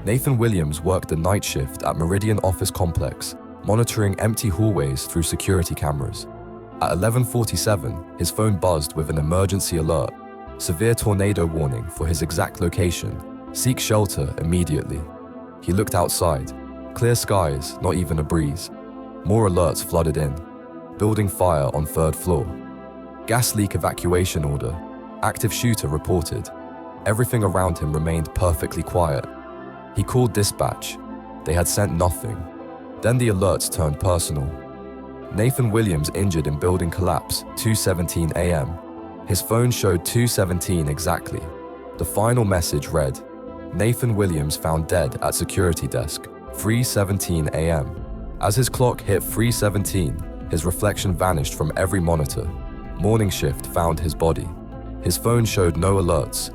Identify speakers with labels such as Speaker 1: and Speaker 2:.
Speaker 1: Nathan Williams worked the night shift at Meridian Office Complex, monitoring empty hallways through security cameras. At 11:47, his phone buzzed with an emergency alert. Severe tornado warning for his exact location. Seek shelter immediately. He looked outside. Clear skies, not even a breeze. More alerts flooded in. Building fire on 3rd floor. Gas leak evacuation order. Active shooter reported. Everything around him remained perfectly quiet. He called dispatch. They had sent nothing. Then the alerts turned personal. Nathan Williams injured in building collapse, 2:17 a.m. His phone showed 2:17 exactly. The final message read, Nathan Williams found dead at security desk, 3:17 a.m. As his clock hit 3:17, his reflection vanished from every monitor. Morning shift found his body. His phone showed no alerts,